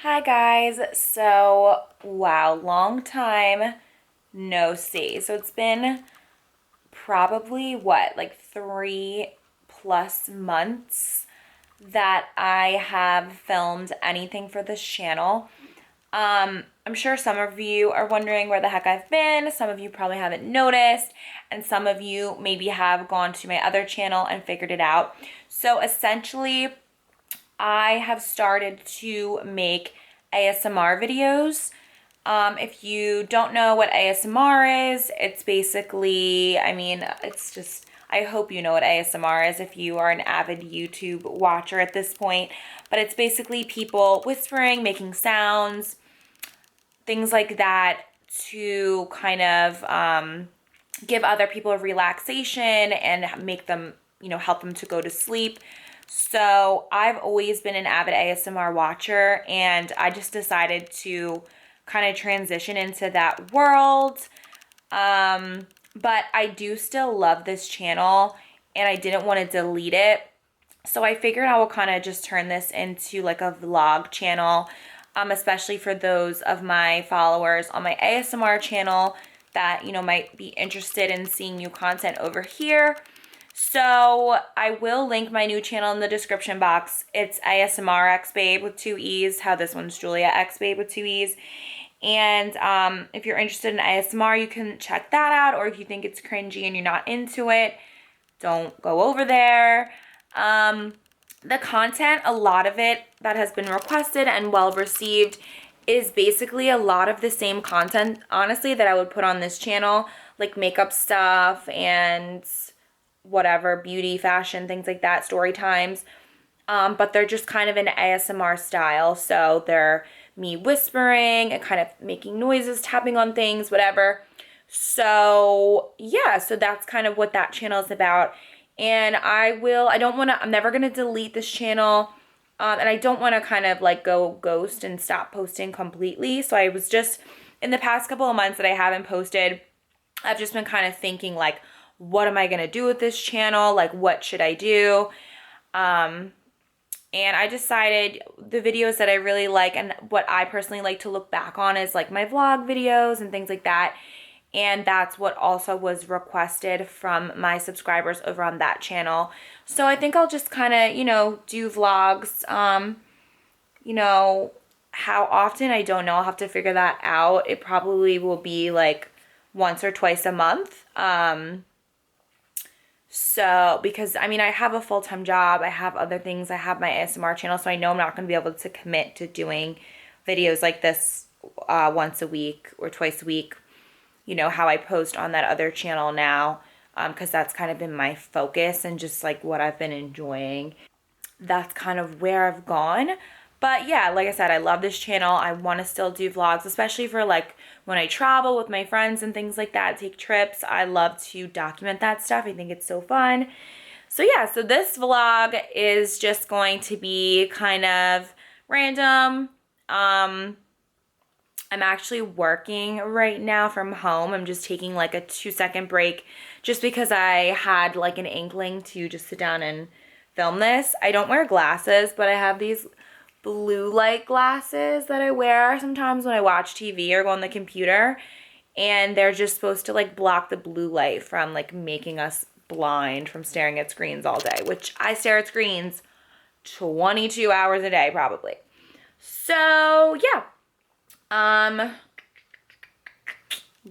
Hi guys. So, wow, long time no see. So it's been probably what, like 3+ months that I have filmed anything for this channel. I'm sure some of you are wondering where the heck I've been. Some of you probably haven't noticed, and some of you maybe have gone to my other channel and figured it out. So essentially, I have started to make ASMR videos. If you don't know what ASMR is, it's basically, it's just, I hope you know what ASMR is if you are an avid YouTube watcher at this point. But it's basically people whispering, making sounds, things like that to kind of give other people a relaxation and make them, help them to go to sleep. So I've always been an avid ASMR watcher, and I just decided to kind of transition into that world. But I do still love this channel, and I didn't want to delete it. So I figured I will kind of just turn this into like a vlog channel, especially for those of my followers on my ASMR channel that, might be interested in seeing new content over here. So I will link my new channel in the description box. It's ASMR X Babe with 2 E's, how this one's Julia X Babe with 2 E's. And if you're interested in ASMR, you can check that out. Or if you think it's cringy and you're not into it, don't go over there. The content, a lot of it that has been requested and well received is basically a lot of the same content, honestly, that I would put on this channel, like makeup stuff and whatever, beauty, fashion, things like that, story times. But they're just kind of in ASMR style. So they're me whispering and kind of making noises, tapping on things, whatever. So yeah, so that's kind of what that channel is about. And I'm never going to delete this channel. And I don't want to kind of like go ghost and stop posting completely. So I was just, in the past couple of months that I haven't posted, I've just been kind of thinking like, what am I going to do with this channel? Like, what should I do? And I decided the videos that I really like and what I personally like to look back on is like my vlog videos and things like that. And that's what also was requested from my subscribers over on that channel. So I think I'll just kind of, do vlogs. How often, I don't know. I'll have to figure that out. It probably will be like once or twice a month. So, because I have a full-time job, I have other things, I have my ASMR channel, so I know I'm not going to be able to commit to doing videos like this once a week or twice a week, how I post on that other channel now, because that's kind of been my focus and just like what I've been enjoying. That's kind of where I've gone. But yeah, like I said, I love this channel. I want to still do vlogs, especially for like when I travel with my friends and things like that, take trips. I love to document that stuff. I think it's so fun. So yeah, so this vlog is just going to be kind of random. I'm actually working right now from home. I'm just taking like a 2-second break just because I had like an inkling to just sit down and film this. I don't wear glasses, but I have these blue light glasses that I wear sometimes when I watch TV or go on the computer, and they're just supposed to like block the blue light from like making us blind from staring at screens all day, which I stare at screens 22 hours a day probably. So yeah,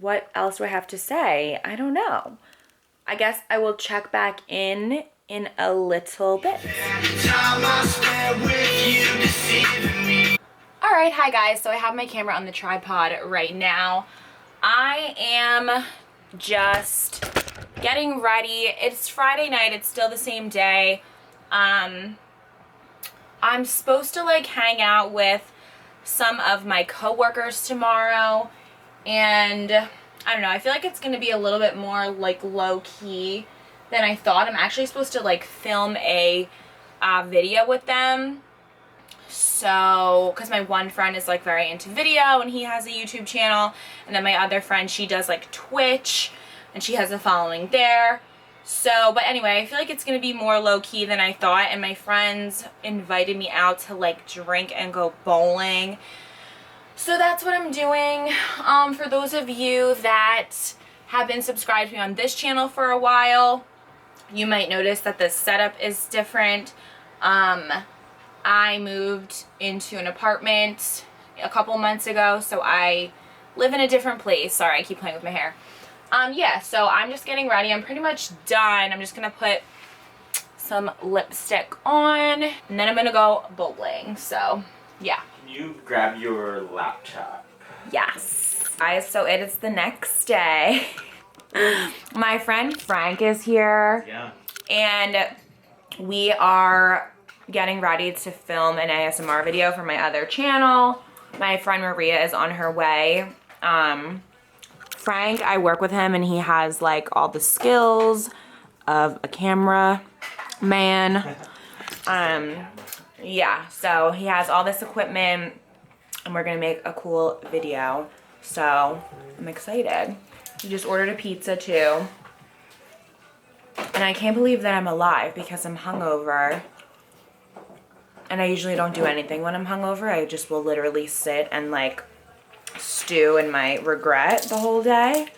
what else do I have to say? I don't know. I guess I will check back in a little bit. Alright, hi guys. So I have my camera on the tripod right now. I am just getting ready. It's Friday night. It's still the same day. I'm supposed to like hang out with some of my coworkers tomorrow, and I don't know, I feel like it's gonna be a little bit more like low-key than I thought. I'm actually supposed to like film a video with them. So, because my one friend is like very into video and he has a YouTube channel, and then my other friend, she does like Twitch and she has a following there. So, but anyway, I feel like it's gonna be more low-key than I thought, and my friends invited me out to like drink and go bowling. So that's what I'm doing. For those of you that have been subscribed to me on this channel for a while, you might notice that the setup is different. I moved into an apartment a couple months ago, so I live in a different place. Sorry, I keep playing with my hair. Yeah, so I'm just getting ready. I'm pretty much done. I'm just gonna put some lipstick on, and then I'm gonna go bowling. So, yeah. Can you grab your laptop? Yes. Guys, so it is the next day. My friend Frank is here. Yeah. And we are getting ready to film an ASMR video for my other channel. My friend Maria is on her way. Frank, I work with him and he has like all the skills of a camera man. Yeah, so he has all this equipment and we're gonna make a cool video. So I'm excited. We just ordered a pizza too. And I can't believe that I'm alive because I'm hungover. And I usually don't do anything when I'm hungover. I just will literally sit and like stew in my regret the whole day.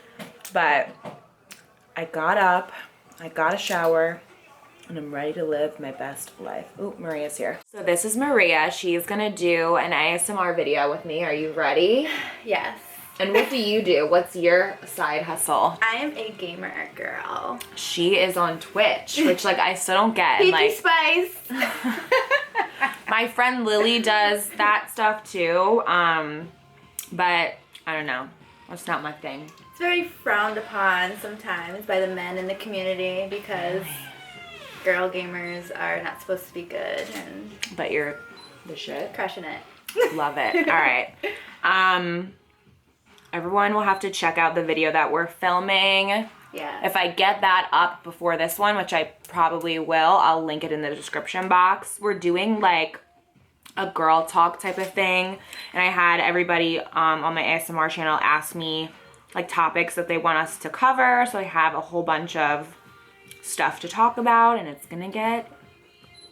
But I got up, I got a shower, and I'm ready to live my best life. Ooh, Maria's here. So this is Maria. She's gonna do an ASMR video with me. Are you ready? Yes. And what do you do? What's your side hustle? I am a gamer girl. She is on Twitch, which like I still don't get. Peachy Like, Spice. my friend Lily does that stuff too. But I don't know. That's not my thing. It's very frowned upon sometimes by the men in the community because girl gamers are not supposed to be good and But you're the shit. crushing it. Love it. All right. Everyone will have to check out the video that we're filming. Yeah. If I get that up before this one, which I probably will, I'll link it in the description box. We're doing like a girl talk type of thing. And I had everybody on my ASMR channel ask me like topics that they want us to cover. So I have a whole bunch of stuff to talk about and it's gonna get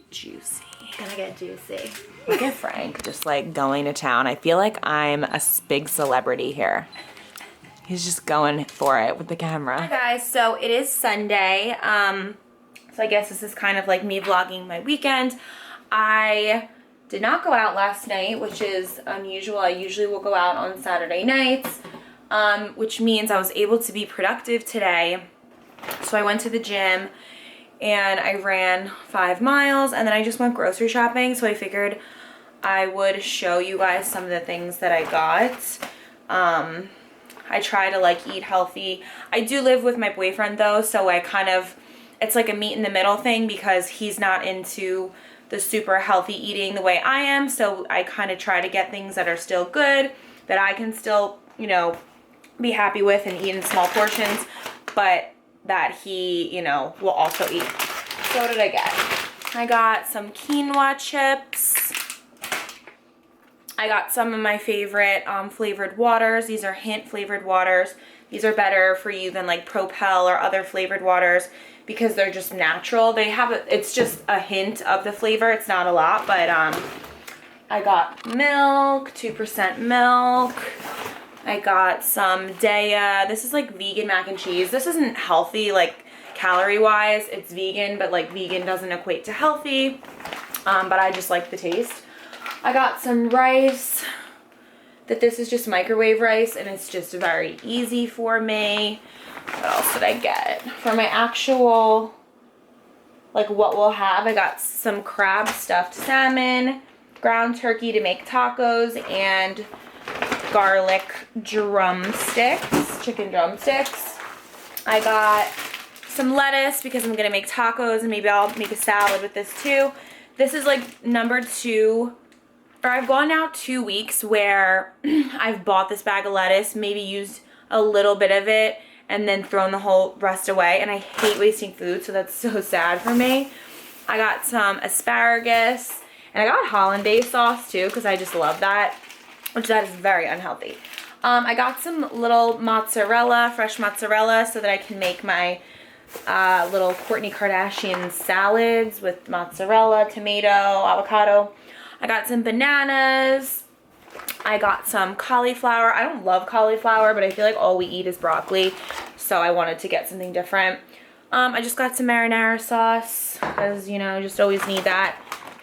juicy. It's gonna get juicy. Look at Frank just like going to town. I feel like I'm a big celebrity here. He's just going for it with the camera. Hi guys, so it is Sunday. So I guess this is kind of like me vlogging my weekend. I did not go out last night, which is unusual. I usually will go out on Saturday nights, which means I was able to be productive today. So I went to the gym and I ran 5 miles and then I just went grocery shopping. So I figured I would show you guys some of the things that I got. I try to like eat healthy. I do live with my boyfriend though, so I kind of, it's like a meet in the middle thing because he's not into the super healthy eating the way I am. So I kind of try to get things that are still good, that I can still, you know, be happy with and eat in small portions, but that he, you know, will also eat. So what did I get? I got some quinoa chips. I got some of my favorite flavored waters. These are Hint flavored waters. These are better for you than like Propel or other flavored waters because they're just natural. They have it's just a hint of the flavor. It's not a lot, but I got milk, 2% milk. I got some Daiya. This is like vegan mac and cheese. This isn't healthy like calorie wise. It's vegan, but like vegan doesn't equate to healthy. But I just like the taste. I got some rice. This is just microwave rice and it's just very easy for me. What else did I get? For my actual, like what we'll have, I got some crab stuffed salmon, ground turkey to make tacos, and garlic drumsticks, chicken drumsticks. I got some lettuce because I'm gonna make tacos and maybe I'll make a salad with this too. This is like number 2. Or I've gone now 2 weeks where I've bought this bag of lettuce, maybe used a little bit of it, and then thrown the whole rest away. And I hate wasting food, so that's so sad for me. I got some asparagus, and I got hollandaise sauce too, because I just love that, which that is very unhealthy. I got some little mozzarella, fresh mozzarella, so that I can make my little Kourtney Kardashian salads with mozzarella, tomato, avocado. I got some bananas. I got some cauliflower. I don't love cauliflower, but I feel like all we eat is broccoli, so I wanted to get something different. I just got some marinara sauce, because, you know, just always need that.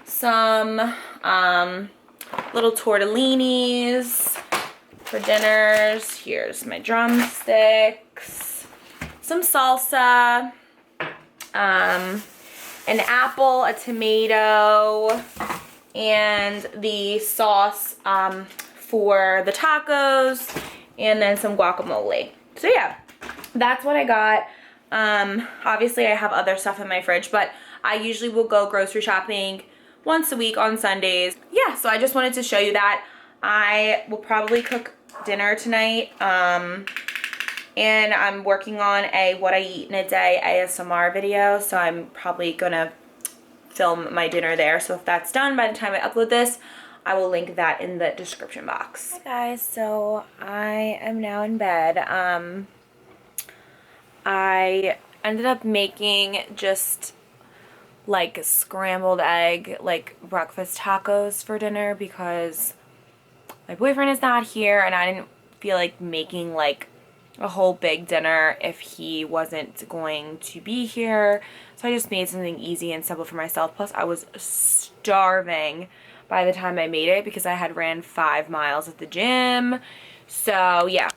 Some little tortellinis for dinners. Here's my drumsticks. Some salsa. An apple, a tomato, and the sauce for the tacos, and then some guacamole. So yeah, that's what I got. Obviously I have other stuff in my fridge, but I usually will go grocery shopping once a week on Sundays. Yeah, so I just wanted to show you that. I will probably cook dinner tonight, and I'm working on a what I eat in a day ASMR video, so I'm probably gonna film my dinner there. So if that's done by the time I upload this, I will link that in the description box. Hi guys, so I am now in bed. I ended up making just like scrambled egg, like breakfast tacos for dinner because my boyfriend is not here and I didn't feel like making like a whole big dinner if he wasn't going to be here. So I just made something easy and simple for myself. Plus I was starving by the time I made it because I had ran 5 miles at the gym. So yeah,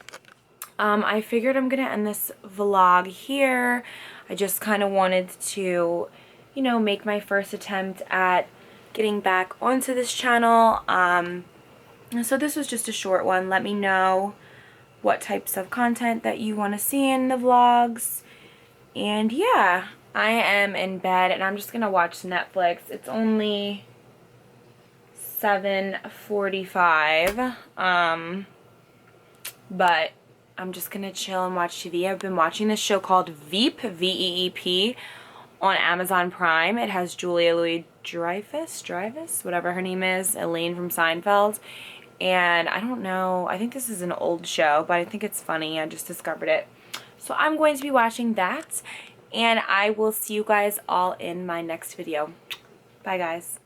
I figured I'm gonna end this vlog here. I just kind of wanted to, you know, make my first attempt at getting back onto this channel. So this was just a short one. Let me know what types of content that you want to see in the vlogs. And yeah, I am in bed and I'm just gonna watch Netflix. It's only 7:45, but I'm just gonna chill and watch TV. I've been watching this show called Veep, V-E-E-P, on Amazon Prime. It has Julia Louis-Dreyfus, whatever her name is, Elaine from Seinfeld. And I don't know, I think this is an old show, but I think it's funny. I just discovered it. So I'm going to be watching that, and I will see you guys all in my next video. Bye guys.